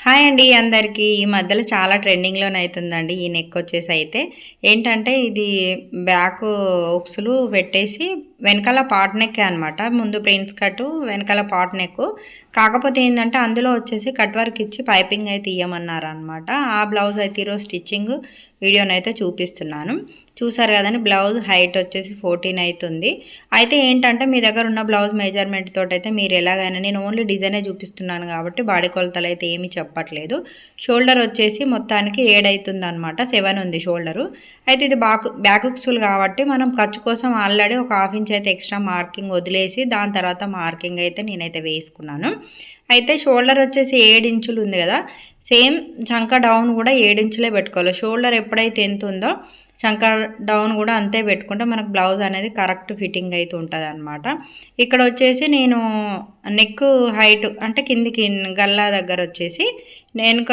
Hi అండి అందరికీ. ఈ మధ్యలో చాలా ట్రెండింగ్‌లోనైతుందండి ఈ నెక్ వచ్చేసి అయితే. ఏంటంటే ఇది బ్యాకు హుక్స్‌లు పెట్టేసి వెనకాల పాట్ నెక్కే అనమాట. ముందు ప్రిన్స్ కటు, వెనకాల పాట్ నెక్కు. కాకపోతే ఏందంటే అందులో వచ్చేసి కట్ వర్క్ ఇచ్చి పైపింగ్ అయితే ఇయ్యమన్నారనమాట. ఆ బ్లౌజ్ అయితే ఈరోజు స్టిచ్చింగ్ వీడియోనైతే చూపిస్తున్నాను. చూసారు కదండీ బ్లౌజ్ హైట్ వచ్చేసి 14 అయితుంది. అయితే ఏంటంటే మీ దగ్గర ఉన్న బ్లౌజ్ మెజర్‌మెంట్ తోటైతే మీరు ఎలాగైనా నేను ఓన్లీ డిజైనే చూపిస్తున్నాను కాబట్టి బాడీ కొలతలైతే ఏమీ చెప్పట్లేదు. షోల్డర్ వచ్చేసి మొత్తానికి 7 అయితుందనమాట. 7 ఉంది షోల్డరు. అయితే ఇది బ్యాక్ హుక్స్‌లు కాబట్టి మనం ఖర్చు కోసం ఆల్రెడీ ఒక ½ ఇంచ్ అయితే ఎక్స్ట్రా మార్కింగ్ వదిలేసి దాని తర్వాత మార్కింగ్ అయితే నేనైతే వేసుకున్నాను. అయితే షోల్డర్ వచ్చేసి 7 ఇంచులు ఉంది కదా! సేమ్ చంక డౌన్ కూడా 7 ఇంచులే పెట్టుకోవాలి. షోల్డర్ ఎప్పుడైతే ఎంత ఉందో చంక డౌన్ కూడా అంతే పెట్టుకుంటే మనకు బ్లౌజ్ అనేది కరెక్ట్ ఫిట్టింగ్ అయితే ఉంటుందన్నమాట. ఇక్కడ వచ్చేసి నేను నెక్ హైట్ అంటే కిందికి గల్లా దగ్గర వచ్చేసి నేను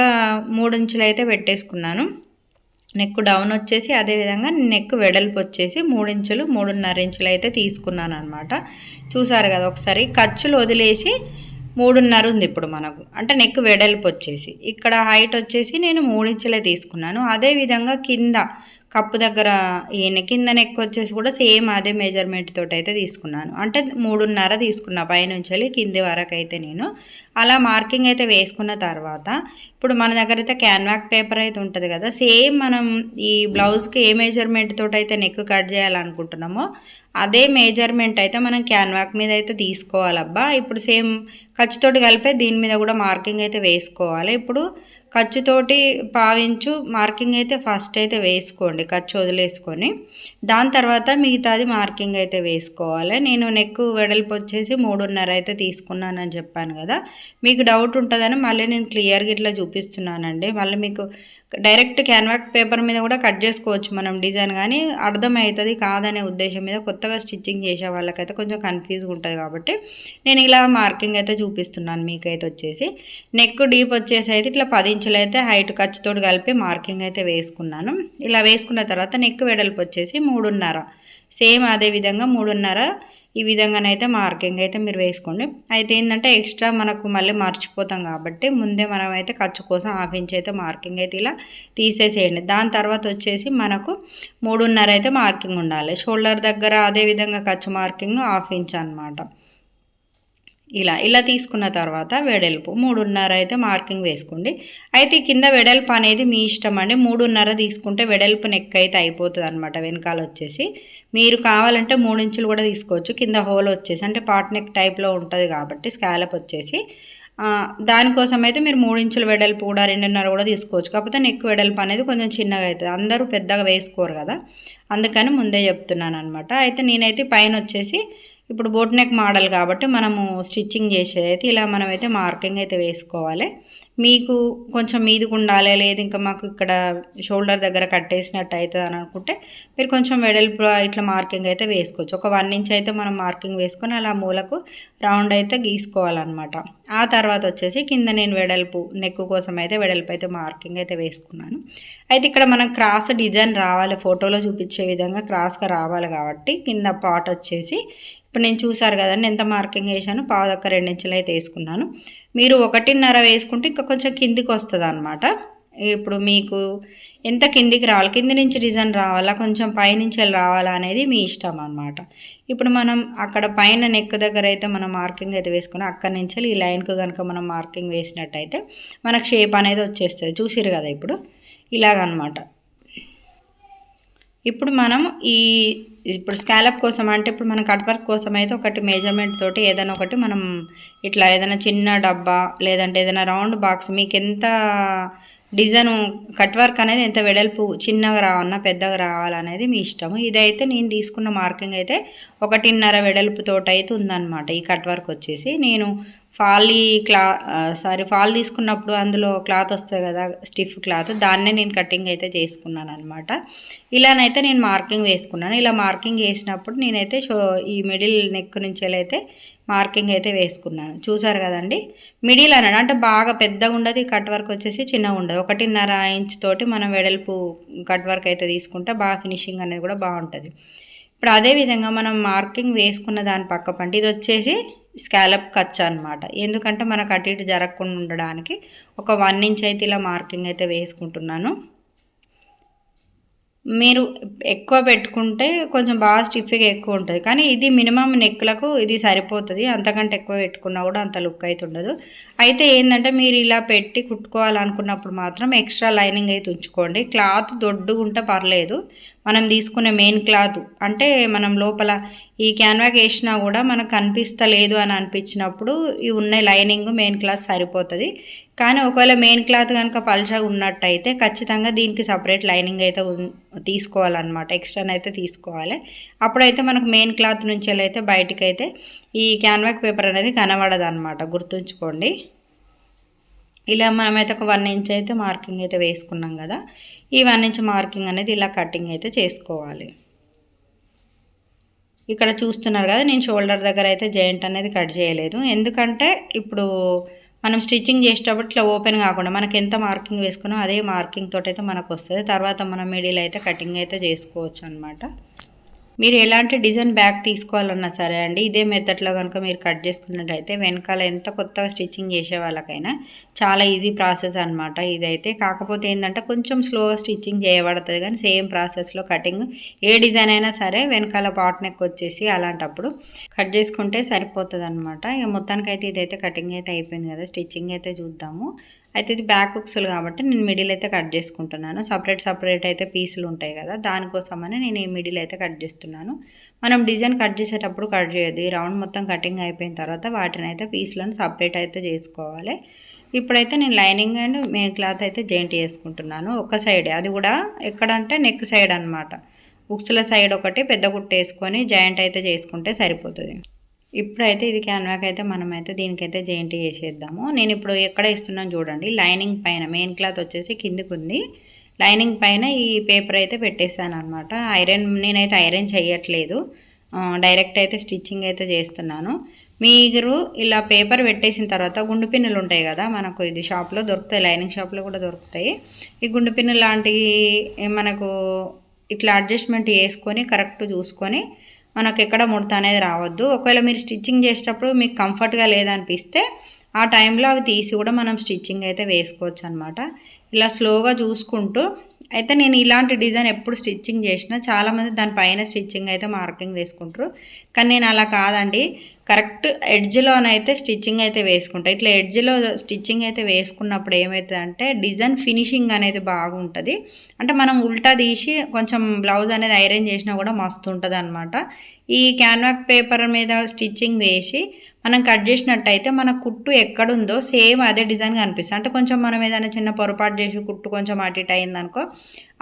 3 ఇంచులు అయితే పెట్టేసుకున్నాను. నెక్ డౌన్ వచ్చేసి అదేవిధంగా నెక్ వెడల్పు వచ్చేసి 3 ఇంచులు 3.5 ఇంచులు అయితే తీసుకున్నాను అనమాట. చూసారు కదా ఒకసారి ఖర్చులు వదిలేసి 3.5 ఉంది ఇప్పుడు మనకు. అంటే నెక్ వెడల్పు వచ్చేసి ఇక్కడ హైట్ వచ్చేసి నేను 3 ఇంచులే తీసుకున్నాను. అదేవిధంగా కింద కప్పు దగ్గర కింద నెక్ వచ్చేసి కూడా సేమ్ అదే మెజర్మెంట్ తోటి అయితే తీసుకున్నాను. అంటే 3.5 తీసుకున్నా పైనుంచి కింది వరకు అయితే నేను అలా మార్కింగ్ అయితే వేసుకున్న తర్వాత ఇప్పుడు మన దగ్గర అయితే క్యాన్వాక్ పేపర్ అయితే ఉంటుంది కదా, సేమ్ మనం ఈ బ్లౌజ్కి ఏ మెజర్మెంట్ తోటి అయితే నెక్ కట్ చేయాలనుకుంటున్నామో అదే మెజర్మెంట్ అయితే మనం క్యాన్వాక్ మీద అయితే తీసుకోవాలబ్బా. ఇప్పుడు సేమ్ ఖర్చుతోటి కలిపే దీని మీద కూడా మార్కింగ్ అయితే వేసుకోవాలి. ఇప్పుడు ఖర్చుతోటి పావించు మార్కింగ్ అయితే ఫస్ట్ అయితే వేసుకోండి, ఖర్చు వదిలేసుకొని దాని తర్వాత మిగతాది మార్కింగ్ అయితే వేసుకోవాలి. నేను నెక్ వెడల్పు వచ్చేసి 3.5 అయితే తీసుకున్నానని చెప్పాను కదా, మీకు డౌట్ ఉంటుందని మళ్ళీ నేను క్లియర్గా ఇట్లా చూపిస్తున్నానండి. మళ్ళీ మీకు డైరెక్ట్ క్యాన్వాక్ పేపర్ మీద కూడా కట్ చేసుకోవచ్చు మనం డిజైన్, కానీ అర్థమవుతుంది కాదనే ఉద్దేశం మీద కొత్తగా స్టిచ్చింగ్ చేసే వాళ్ళకైతే కొంచెం కన్ఫ్యూజ్గా ఉంటుంది కాబట్టి నేను ఇలా మార్కింగ్ అయితే చూపిస్తున్నాను. మీకైతే వచ్చేసి నెక్ డీప్ వచ్చేసి అయితే ఇట్లా 10 ఇంచులు అయితే హైట్ ఖర్చుతో కలిపి మార్కింగ్ అయితే వేసుకున్నాను. ఇలా వేసుకున్న తర్వాత నెక్ వెడల్పు వచ్చేసి 3.5 సేమ్ అదే విధంగా 3.5 ఈ విధంగానైతే మార్కింగ్ అయితే మీరు వేసుకోండి. అయితే ఏంటంటే ఎక్స్ట్రా మనకు మళ్ళీ మర్చిపోతాం కాబట్టి ముందే మనం అయితే ఖర్చు కోసం ½ ఇంచ్ అయితే మార్కింగ్ అయితే ఇలా తీసేసేయండి. దాని తర్వాత వచ్చేసి మనకు 3.5 అయితే మార్కింగ్ ఉండాలి. షోల్డర్ దగ్గర అదేవిధంగా ఖర్చు మార్కింగ్ ½ ఇంచ్ అనమాట. ఇలా తీసుకున్న తర్వాత వెడల్పు 3.5 అయితే మార్కింగ్ వేసుకోండి. అయితే కింద వెడల్పు అనేది మీ ఇష్టం అండి. 3.5 తీసుకుంటే వెడల్పు నెక్ అయితే అయిపోతుంది అనమాట. వెనకాల వచ్చేసి మీరు కావాలంటే 3 ఇంచులు కూడా తీసుకోవచ్చు. కింద హోల్ వచ్చేసి అంటే పాట్ నెక్ టైప్లో ఉంటుంది కాబట్టి స్కాలప్ వచ్చేసి దానికోసం అయితే మీరు 3 ఇంచుల వెడల్పు కూడా 2.5 కూడా తీసుకోవచ్చు. కాకపోతే నెక్ వెడల్పు అనేది కొంచెం చిన్నగా అవుతుంది, అందరూ పెద్దగా వేసుకోరు కదా, అందుకని ముందే చెప్తున్నాను అనమాట. అయితే నేనైతే పైన వచ్చేసి ఇప్పుడు బోట్ నెక్ మోడల్ కాబట్టి మనము స్టిచ్చింగ్ చేసేది అయితే ఇలా మనమైతే మార్కింగ్ అయితే వేసుకోవాలి. మీకు కొంచెం మీదికి ఉండాలి, లేదు ఇంకా మాకు ఇక్కడ షోల్డర్ దగ్గర కట్టేసినట్టు అవుతుంది అని అనుకుంటే మీరు కొంచెం వెడల్పు ఇట్లా మార్కింగ్ అయితే వేసుకోవచ్చు. ఒక 1 ఇంచ్ అయితే మనం మార్కింగ్ వేసుకొని అలా మూలకు రౌండ్ అయితే గీసుకోవాలన్నమాట. ఆ తర్వాత వచ్చేసి కింద నేను వెడల్పు నెక్ కోసం అయితే వెడల్పు అయితే మార్కింగ్ అయితే వేసుకున్నాను. అయితే ఇక్కడ మనం క్రాస్ డిజైన్ రావాలి, ఫోటోలో చూపించే విధంగా క్రాస్గా రావాలి కాబట్టి కింద పాట్ వచ్చేసి ఇప్పుడు నేను చూసారు కదండి ఎంత మార్కింగ్ వేసాను, 2.5 ఇంచులు అయితే వేసుకున్నాను. మీరు 1.5 వేసుకుంటే ఇంకా కొంచెం కిందికి వస్తుంది అనమాట. ఇప్పుడు మీకు ఎంత కిందికి రావాలి, కింది నుంచి డిజైన్ రావాలా కొంచెం పైనుంచి రావాలా అనేది మీ ఇష్టం అనమాట. ఇప్పుడు మనం అక్కడ పైన నెక్ దగ్గర అయితే మనం మార్కింగ్ అయితే వేసుకుని అక్కడి నుంచి ఈ లైన్కు కనుక మనం మార్కింగ్ వేసినట్టయితే మనకు షేప్ అనేది వచ్చేస్తుంది. చూసిరు కదా ఇప్పుడు ఇలాగనమాట. ఇప్పుడు మనం ఇప్పుడు స్కాలప్ కోసం అంటే ఇప్పుడు మనం కట్ వర్క్ కోసం అయితే ఒకటి మెజర్మెంట్ తోటి ఏదైనా ఒకటి మనం ఇట్లా ఏదైనా చిన్న డబ్బా లేదంటే ఏదైనా రౌండ్ బాక్స్ మీకు ఎంత డిజైన్ కట్ వర్క్ అనేది ఎంత వెడల్పు చిన్నగా రావాలన్నా పెద్దగా రావాలనేది మీ ఇష్టము. ఇదైతే నేను తీసుకున్న మార్కింగ్ అయితే 1.5 వెడల్పుతోటి అయితే ఉందన్నమాట. ఈ కట్ వర్క్ వచ్చేసి నేను ఫాల్ తీసుకున్నప్పుడు అందులో క్లాత్ వస్తుంది కదా స్టిఫ్ క్లాత్, దాన్నే నేను కటింగ్ అయితే చేసుకున్నాను అనమాట. ఇలానైతే నేను మార్కింగ్ వేసుకున్నాను. ఇలా మార్కింగ్ వేసినప్పుడు నేనైతే ఈ మిడిల్ నెక్ నుంచి అయితే మార్కింగ్ అయితే వేసుకున్నాను. చూసారు కదండి మిడిల్ అన్నాడు అంటే బాగా పెద్దగా ఉండదు, ఈ కట్ వర్క్ వచ్చేసి చిన్నగా ఉండదు. 1.5 ఇంచ్ తోటి మనం వెడల్పు కట్ వర్క్ అయితే తీసుకుంటే బాగా ఫినిషింగ్ అనేది కూడా బాగుంటుంది. ఇప్పుడు అదేవిధంగా మనం మార్కింగ్ వేసుకున్న దాని పక్క పంట ఇది వచ్చేసి స్కాలప్ ఖర్చు అనమాట. ఎందుకంటే మనకు అటు ఇటు జరగకుండా ఉండడానికి ఒక 1 ఇంచ్ అయితే ఇలా మార్కింగ్ అయితే వేసుకుంటున్నాను. మీరు ఎక్కువ పెట్టుకుంటే కొంచెం బాగా స్టిఫ్‌గా ఎక్కువ ఉంటుంది. కానీ ఇది మినిమమ్ నెక్‌లకు ఇది సరిపోతది. అంతకంటే ఎక్కువ పెట్టుకున్నా కూడా అంత లుక్ అయితే ఉండదు. అయితే ఏందంటే మీరు ఇలా పెట్టి కుట్టుకోవాలనుకున్నప్పుడు మాత్రం ఎక్స్ట్రా లైనింగ్ అయితే ఉంచుకోండి. క్లాత్ దొడ్డుగుంటే పర్లేదు. మనం తీసుకునే మెయిన్ క్లాత్ అంటే మనం లోపల ఈ క్యాన్వాకి వేసినా కూడా మనకు కనిపిస్తలేదు అని అనిపించినప్పుడు ఈ ఉన్న లైనింగ్ మెయిన్ క్లాత్ సరిపోతుంది. కానీ ఒకవేళ మెయిన్ క్లాత్ కనుక పల్చగా ఉన్నట్టయితే ఖచ్చితంగా దీనికి సపరేట్ లైనింగ్ అయితే తీసుకోవాలన్నమాట. ఎక్స్ట్రానైతే తీసుకోవాలి. అప్పుడైతే మనకు మెయిన్ క్లాత్ నుంచి అయితే బయటకైతే ఈ క్యాన్వాక్ పేపర్ అనేది కనబడదన్నమాట. గుర్తుంచుకోండి. ఇలా మనమైతే ఒక 1 ఇంచ్ అయితే మార్కింగ్ అయితే వేసుకున్నాం కదా. ఈ 1 ఇంచ్ మార్కింగ్ అనేది ఇలా కటింగ్ అయితే చేసుకోవాలి. ఇక్కడ చూస్తున్నారు కదా, నేను షోల్డర్ దగ్గర అయితే జాయింట్ అనేది కట్ చేయలేదు. ఎందుకంటే ఇప్పుడు మనం స్టిచ్చింగ్ చేసేటప్పుడు ఇట్లా ఓపెన్ కాకుండా మనకి ఎంత మార్కింగ్ వేసుకున్నామో అదే మార్కింగ్ తోటి అయితే మనకు వస్తుంది. తర్వాత మనం మిడిల్ అయితే కటింగ్ అయితే చేసుకోవచ్చు అనమాట. మీరు ఎలాంటి డిజైన్ బ్యాక్ తీసుకోవాలన్నా సరే అండి, ఇదే మెథడ్లో కనుక మీరు కట్ చేసుకున్నట్టయితే వెనకాల ఎంత కొత్తగా స్టిచ్చింగ్ చేసే వాళ్ళకైనా చాలా ఈజీ ప్రాసెస్ అనమాట ఇదైతే. కాకపోతే ఏంటంటే కొంచెం స్లోగా స్టిచ్చింగ్ చేయబడుతుంది, కానీ సేమ్ ప్రాసెస్లో కటింగ్ ఏ డిజైన్ అయినా సరే వెనకాల పార్ట్ నెక్ వచ్చేసి అలాంటప్పుడు కట్ చేసుకుంటే సరిపోతుంది అనమాట. ఇక మొత్తానికైతే ఇదైతే కటింగ్ అయితే అయిపోయింది కదా. స్టిచ్చింగ్ అయితే చూద్దాము. అయితే ఇది బ్యాక్ హుక్స్లు కాబట్టి నేను మిడిల్ అయితే కట్ చేసుకుంటున్నాను. సపరేట్ అయితే పీసులు ఉంటాయి కదా, దానికోసమని నేను ఈ మిడిల్ అయితే కట్ చేస్తున్నాను. మనం డిజైన్ కట్ చేసేటప్పుడు కట్ చేయొద్దు. ఈ రౌండ్ మొత్తం కటింగ్ అయిపోయిన తర్వాత వాటిని అయితే పీసులను సపరేట్ అయితే చేసుకోవాలి. ఇప్పుడైతే నేను లైనింగ్ అండ్ మెయిన్ క్లాత్ అయితే జాయింట్ చేసుకుంటున్నాను. ఒక సైడే, అది కూడా ఎక్కడంటే నెక్ సైడ్ అనమాట. హుక్స్ల సైడ్ ఒకటి పెద్ద కుట్టు వేసుకొని జాయింట్ అయితే చేసుకుంటే సరిపోతుంది. ఇప్పుడైతే ఇది క్యాన్వాక్ అయితే మనమైతే దీనికైతే జాయింట్ చేసేద్దాము. నేను ఇప్పుడు ఎక్కడ ఇస్తున్నాను చూడండి, లైనింగ్ పైన మెయిన్ క్లాత్ వచ్చేసి కిందికి ఉంది. లైనింగ్ పైన ఈ పేపర్ అయితే పెట్టేస్తాను అనమాట. నేనైతే ఐరన్ చేయట్లేదు, డైరెక్ట్ అయితే స్టిచ్చింగ్ అయితే చేస్తున్నాను. మీరు ఇలా పేపర్ పెట్టేసిన తర్వాత గుండు పిన్నులు ఉంటాయి కదా, మనకు ఇది షాప్లో దొరుకుతాయి, లైనింగ్ షాప్లో కూడా దొరుకుతాయి. ఈ గుండు పిన్నులు లాంటివి మనకు ఇట్లా అడ్జస్ట్మెంట్ చేసుకొని కరెక్ట్ చూసుకొని మనకు ఎక్కడ ముడత అనేది రావద్దు. ఒకవేళ మీరు స్టిచ్చింగ్ చేసేటప్పుడు మీకు కంఫర్ట్గా లేదనిపిస్తే ఆ టైంలో అవి తీసి కూడా మనం స్టిచ్చింగ్ అయితే వేసుకోవచ్చు అనమాట. ఇలా స్లోగా చూసుకుంటూ అయితే నేను ఇలాంటి డిజైన్ ఎప్పుడు స్టిచ్చింగ్ చేసినా చాలామంది దానిపైన స్టిచ్చింగ్ అయితే మార్కింగ్ వేసుకుంటారు. కానీ నేను అలా కాదండి, కరెక్ట్ ఎడ్జ్లోనైతే స్టిచ్చింగ్ అయితే వేసుకుంటా. ఇట్లా ఎడ్జ్లో స్టిచ్చింగ్ అయితే వేసుకున్నప్పుడు ఏమవుతుందంటే డిజైన్ ఫినిషింగ్ అనేది బాగుంటుంది. అంటే మనం ఉల్టా తీసి కొంచెం బ్లౌజ్ అనేది ఐరన్ చేసినా కూడా మస్తు ఉంటుంది అనమాట. ఈ క్యాన్వాక్ పేపర్ మీద స్టిచ్చింగ్ వేసి మనం కట్ చేసినట్టయితే మన కుట్టు ఎక్కడుందో సేమ్ అదే డిజైన్ కనిపిస్తుంది. అంటే కొంచెం మనం ఏదైనా చిన్న పొరపాటు చేసి కుట్టు కొంచెం అటు ఇటు అయిందనుకో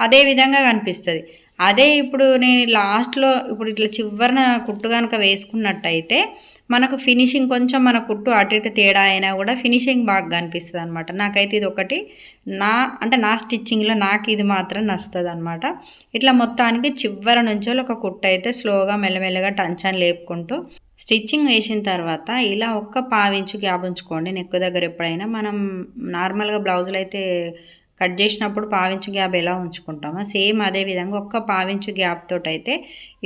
అదే విధంగా కనిపిస్తుంది. అదే ఇప్పుడు నేను లాస్ట్లో ఇప్పుడు ఇట్లా చివరన కుట్టు కనుక వేసుకున్నట్టయితే మనకు ఫినిషింగ్ కొంచెం మన కుట్టు అటు ఇటు తేడా అయినా కూడా ఫినిషింగ్ బాగా కనిపిస్తుంది అనమాట. నాకైతే ఇది ఒకటి నా స్టిచ్చింగ్లో నాకు ఇది మాత్రం నచ్చుతుంది అనమాట. ఇట్లా మొత్తానికి చివరి నుంచి ఒక కుట్టు అయితే స్లోగా మెల్లమెల్లగా టంచన్ లేపుకుంటూ స్టిచ్చింగ్ వేసిన తర్వాత ఇలా ఒక్క పావించు గ్యాప్ ఉంచుకోండి. నెక్ దగ్గర ఎప్పుడైనా మనం నార్మల్గా బ్లౌజులు అయితే కట్ చేసినప్పుడు పావించు గ్యాప్ ఎలా ఉంచుకుంటామో సేమ్ అదే విధంగా ఒక్క పావించు గ్యాప్ తోటి అయితే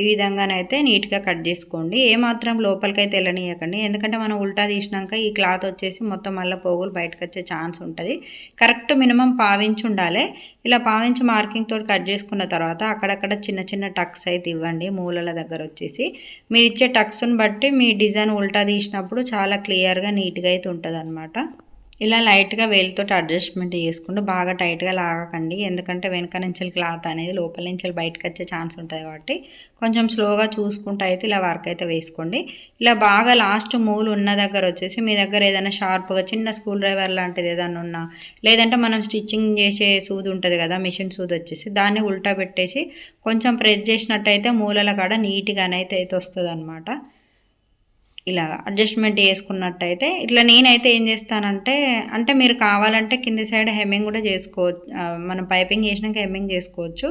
ఈ విధంగానైతే నీట్గా కట్ చేసుకోండి. ఏమాత్రం లోపలికైతే వెళ్ళనీయకండి, ఎందుకంటే మనం ఉల్టా తీసినాక ఈ క్లాత్ వచ్చేసి మొత్తం మళ్ళీ పోగులు బయటకు వచ్చే ఛాన్స్ ఉంటుంది. కరెక్ట్ మినిమం పావించి ఉండాలి. ఇలా పావించి మార్కింగ్ తోటి కట్ చేసుకున్న తర్వాత అక్కడక్కడ చిన్న చిన్న టక్స్ అయితే ఇవ్వండి. మూలల దగ్గర వచ్చేసి మీరు ఇచ్చే టక్స్ని బట్టి మీ డిజైన్ ఉల్టా తీసినప్పుడు చాలా క్లియర్గా నీట్గా అయితే ఉంటుంది అనమాట. ఇలా లైట్గా వేలుతో అడ్జస్ట్మెంట్ చేసుకుంటూ బాగా టైట్గా లాగకండి, ఎందుకంటే వెనక నుంచి క్లాత్ అనేది లోపల నుంచి బయటకు వచ్చే ఛాన్స్ ఉంటుంది. కాబట్టి కొంచెం స్లోగా చూసుకుంటూ అయితే ఇలా వర్క్ అయితే వేసుకోండి. ఇలా బాగా లాస్ట్ మూలు ఉన్న దగ్గర వచ్చేసి మీ దగ్గర ఏదైనా షార్ప్గా చిన్న స్క్రూ డ్రైవర్ లాంటిది ఏదైనా ఉన్నా, లేదంటే మనం స్టిచ్చింగ్ చేసే సూది ఉంటుంది కదా, మిషన్ సూది వచ్చేసి దాన్ని ఉల్టా పెట్టేసి కొంచెం ప్రెస్ చేసినట్టయితే మూలల కాడ నీట్గానైతే వస్తుంది అనమాట. ఇలా అడ్జస్ట్మెంట్ చేసుకున్నట్టయితే ఇట్లా నేనైతే ఏం చేస్తానంటే, అంటే మీరు కావాలంటే కింది సైడ్ హెమ్మింగ్ కూడా చేసుకోవచ్చు, మనం పైపింగ్ చేసినాక హెమ్మింగ్ చేసుకోవచ్చు.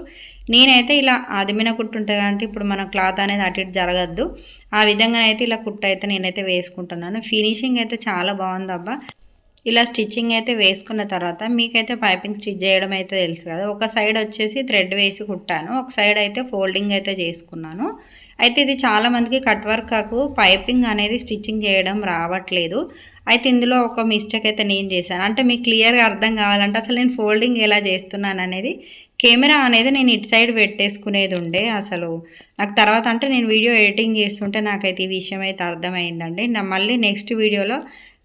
నేనైతే ఇలా ఆదిమిన కుట్టు ఉంటుంది కాబట్టి ఇప్పుడు మన క్లాత్ అనేది అటు ఇటు జరగద్దు, ఆ విధంగానైతే ఇలా కుట్టు అయితే నేనైతే వేసుకుంటున్నాను. ఫినిషింగ్ అయితే చాలా బాగుంది అబ్బా. ఇలా స్టిచ్చింగ్ అయితే వేసుకున్న తర్వాత మీకైతే పైపింగ్ స్టిచ్ చేయడం అయితే తెలుసు కదా, ఒక సైడ్ వచ్చేసి థ్రెడ్ వేసి కుట్టాను, ఒక సైడ్ అయితే ఫోల్డింగ్ అయితే చేసుకున్నాను. అయితే ఇది చాలామందికి కట్ వర్క్కు పైపింగ్ అనేది స్టిచ్చింగ్ చేయడం రావట్లేదు. అయితే ఇందులో ఒక మిస్టేక్ అయితే నేను చేశాను. అంటే మీకు క్లియర్‌గా అర్థం కావాలంటే అసలు నేను ఫోల్డింగ్ ఎలా చేస్తున్నాననేది కెమెరా అనేది నేను ఇటు సైడ్ పెట్టేసుకునేది ఉండే. అసలు నాకు తర్వాత అంటే నేను వీడియో ఎడిటింగ్ చేస్తుంటే నాకైతే ఈ విషయం అయితే అర్థమైందండి. మళ్ళీ నెక్స్ట్ వీడియోలో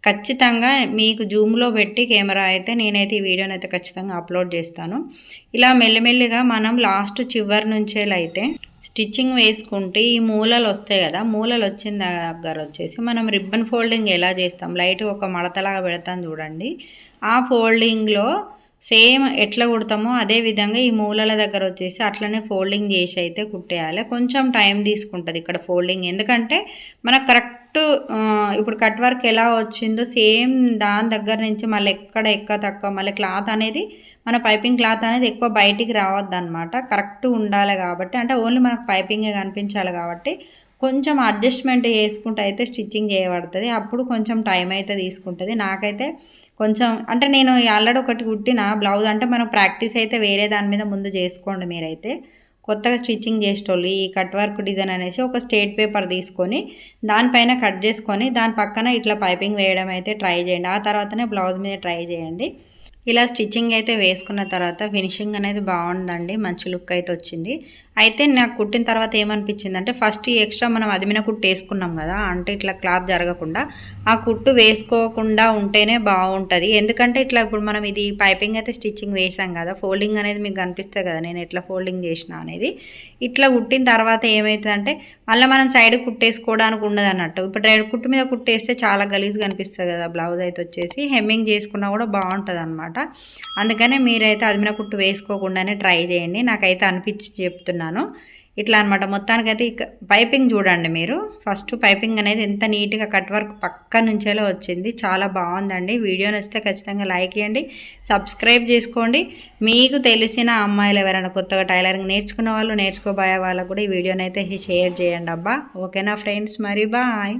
ఖచ్చితంగా మీకు జూమ్‌లో పెట్టి కెమెరా అయితే నేనైతే ఈ వీడియోని అయితే ఖచ్చితంగా అప్లోడ్ చేస్తాను. ఇలా మెల్లిమెల్లిగా మనం లాస్ట్ చివరి నుంచేలైతే స్టిచ్చింగ్ వేసుకుంటే ఈ మూలలు వస్తాయి కదా, మూలలు వచ్చిన దగ్గర వచ్చేసి మనం రిబ్బన్ ఫోల్డింగ్ ఎలా చేస్తాం, లైట్గా ఒక మడతలాగా పెడతాం చూడండి. ఆ ఫోల్డింగ్లో సేమ్ ఎట్లా కుడతామో అదే విధంగా ఈ మూలల దగ్గర వచ్చేసి అట్లనే ఫోల్డింగ్ చేసి అయితే కుట్టేయాలి. కొంచెం టైం తీసుకుంటుంది ఇక్కడ ఫోల్డింగ్, ఎందుకంటే మనకు కరెక్ట్ ఇప్పుడు కట్ వర్క్ ఎలా వచ్చిందో సేమ్ దాని దగ్గర నుంచి మళ్ళీ ఎక్కడ తక్కువ మళ్ళీ క్లాత్ అనేది మన పైపింగ్ క్లాత్ అనేది ఎక్కువ బయటికి రావద్దు అనమాట. కరెక్ట్ ఉండాలి కాబట్టి, అంటే ఓన్లీ మనకు పైపింగే కనిపించాలి కాబట్టి కొంచెం అడ్జస్ట్మెంట్ చేసుకుంటూ అయితే స్టిచ్చింగ్ చేయబడుతుంది. అప్పుడు కొంచెం టైం అయితే తీసుకుంటుంది. నాకైతే కొంచెం అంటే నేను ఆల్రెడీ ఒకటి కుట్టిన బ్లౌజ్, అంటే మనం ప్రాక్టీస్ అయితే వేరే దాని మీద ముందు చేసుకోండి. మీరైతే కొత్తగా స్టిచ్చింగ్ చేసేటోళ్ళు ఈ కట్ వర్క్ డిజైన్ అనేసి ఒక స్టేట్ పేపర్ తీసుకొని దానిపైన కట్ చేసుకొని దాని పక్కన ఇట్లా పైపింగ్ వేయడం అయితే ట్రై చేయండి. ఆ తర్వాతనే బ్లౌజ్ మీద ట్రై చేయండి. ఇలా స్టిచ్చింగ్ అయితే వేసుకున్న తర్వాత ఫినిషింగ్ అనేది బాగుందండి, మంచి లుక్ అయితే వచ్చింది. అయితే నాకు కుట్టిన తర్వాత ఏమనిపించింది అంటే ఫస్ట్ ఈ ఎక్స్ట్రా మనం అదిమిన కుట్టు వేసుకున్నాం కదా, అంటే ఇట్లా క్లాత్ జరగకుండా ఆ కుట్టు వేసుకోకుండా ఉంటేనే బాగుంటుంది. ఎందుకంటే ఇట్లా ఇప్పుడు మనం ఇది పైపింగ్ అయితే స్టిచ్చింగ్ వేసాం కదా, ఫోల్డింగ్ అనేది మీకు కనిపిస్తుంది కదా నేను ఎట్లా ఫోల్డింగ్ చేసిన అనేది. ఇట్లా కుట్టిన తర్వాత ఏమవుతుందంటే మళ్ళీ మనం సైడ్ కుట్టేసుకోవడానికి ఉండదు అన్నట్టు. ఇప్పుడు రెడ్ కుట్టు మీద కుట్టేస్తే చాలా గలీజ్గా కనిపిస్తుంది కదా బ్లౌజ్ అయితే వచ్చేసి, హెమ్మింగ్ చేసుకున్నా కూడా బాగుంటుంది అనమాట. అందుకనే మీరైతే అదిమిన కుట్టు వేసుకోకుండానే ట్రై చేయండి. నాకైతే అనిపించి చెప్తున్నాను. ఇట్లా అనమాట. మొత్తానికైతే పైపింగ్ చూడండి మీరు. ఫస్ట్ పైపింగ్ అనేది ఎంత నీట్గా కట్ వర్క్ పక్క నుంచేలా వచ్చింది, చాలా బాగుందండి. వీడియో నచ్చితే ఖచ్చితంగా లైక్ చేయండి, సబ్స్క్రైబ్ చేసుకోండి. మీకు తెలిసిన అమ్మాయిలు ఎవరైనా కొత్తగా టైలరింగ్ నేర్చుకున్న వాళ్ళు, నేర్చుకోబోయే వాళ్ళకు కూడా ఈ వీడియోని అయితే షేర్ చేయండి అబ్బా. ఓకేనా ఫ్రెండ్స్, మరి బాయ్.